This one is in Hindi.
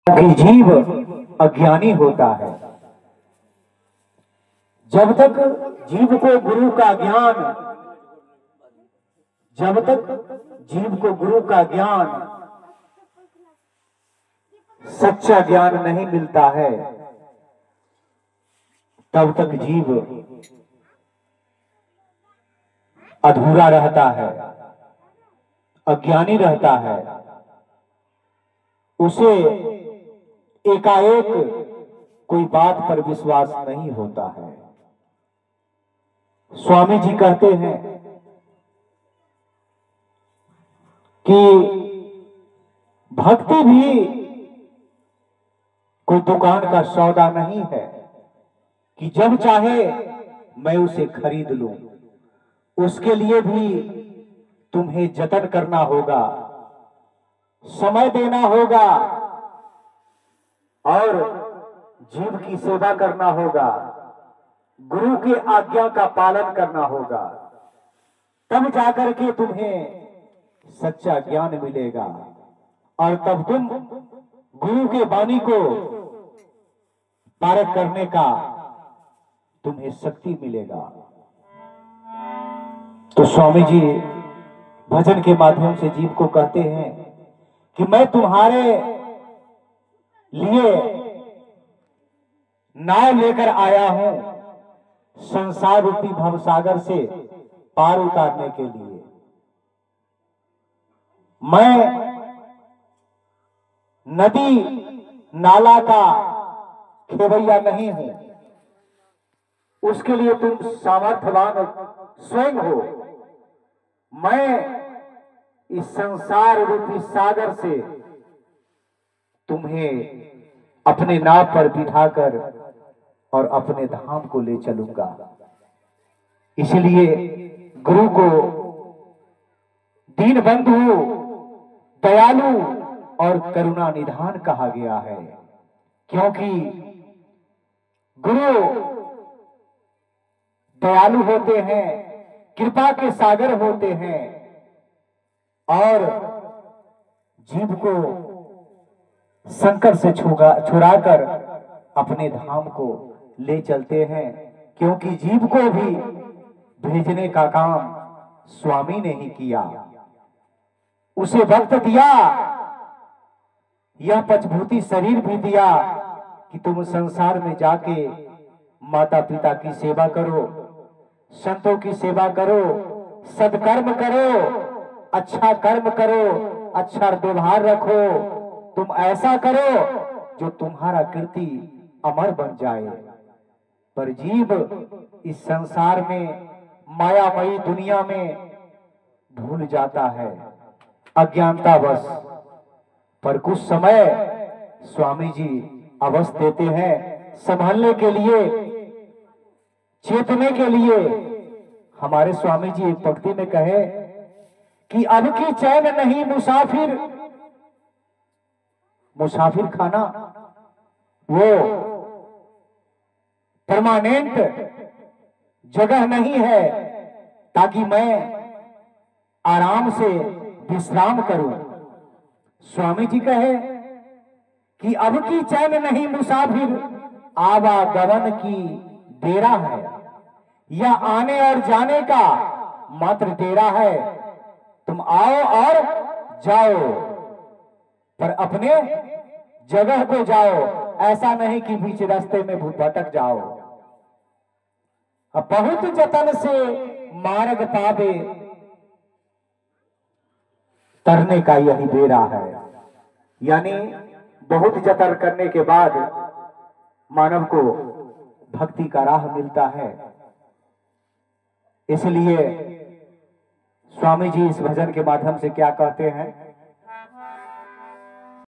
कि जीव अज्ञानी होता है। जब तक जीव को गुरु का ज्ञान, जब तक जीव को गुरु का ज्ञान, सच्चा ज्ञान नहीं मिलता है, तब तक जीव अधूरा रहता है, अज्ञानी रहता है। उसे एकाएक कोई बात पर विश्वास नहीं होता है। स्वामी जी कहते हैं कि भक्ति भी कोई दुकान का सौदा नहीं है कि जब चाहे मैं उसे खरीद लूं। उसके लिए भी तुम्हें जतन करना होगा, समय देना होगा और जीव की सेवा करना होगा, गुरु की आज्ञा का पालन करना होगा, तब जाकर के तुम्हें सच्चा ज्ञान मिलेगा और तब तुम गुरु के वाणी को पारक करने का तुम्हें शक्ति मिलेगा। तो स्वामी जी भजन के माध्यम से जीव को कहते हैं कि मैं तुम्हारे लिए नाव लेकर आया हूं संसार रूपी भवसागर से पार उतारने के लिए। मैं नदी नाला का खेवैया नहीं हूं, उसके लिए तुम सामर्थ्यवान स्वयं हो। मैं इस संसार रूपी सागर से तुम्हें अपने नाव पर बिठाकर और अपने धाम को ले चलूंगा। इसलिए गुरु को दीन बंधु, दयालु और करुणा निधान कहा गया है, क्योंकि गुरु दयालु होते हैं, कृपा के सागर होते हैं और जीव को संकट से छुड़ाकर अपने धाम को ले चलते हैं। क्योंकि जीव को भी भेजने का काम स्वामी ने ही किया, उसे वक्त दिया, यह पंचभूति शरीर भी दिया कि तुम संसार में जाके माता पिता की सेवा करो, संतों की सेवा करो, सत्कर्म करो, अच्छा कर्म करो, अच्छा व्यवहार रखो। तुम ऐसा करो जो तुम्हारा कीर्ति अमर बन जाए। पर जीव इस संसार में, मायामयी दुनिया में भूल जाता है अज्ञानतावश। पर कुछ समय स्वामी जी अवश्य देते हैं संभालने के लिए, चेतने के लिए। हमारे स्वामी जी एक पंक्ति में कहे कि अब की चैन नहीं मुसाफिर, मुसाफिर खाना वो परमानेंट जगह नहीं है ताकि मैं आराम से विश्राम करूं। स्वामी जी कहे कि अब की चैन नहीं मुसाफिर, आवागमन की डेरा है, यह आने और जाने का मात्र डेरा है। तुम आओ और जाओ, पर अपने जगह को जाओ, ऐसा नहीं कि बीच रास्ते में भटक जाओ। अब बहुत जतन से मार्ग पावे, तरने का यही बेरा है। यानी बहुत जतन करने के बाद मानव को भक्ति का राह मिलता है। इसलिए स्वामी जी इस भजन के माध्यम से क्या कहते हैं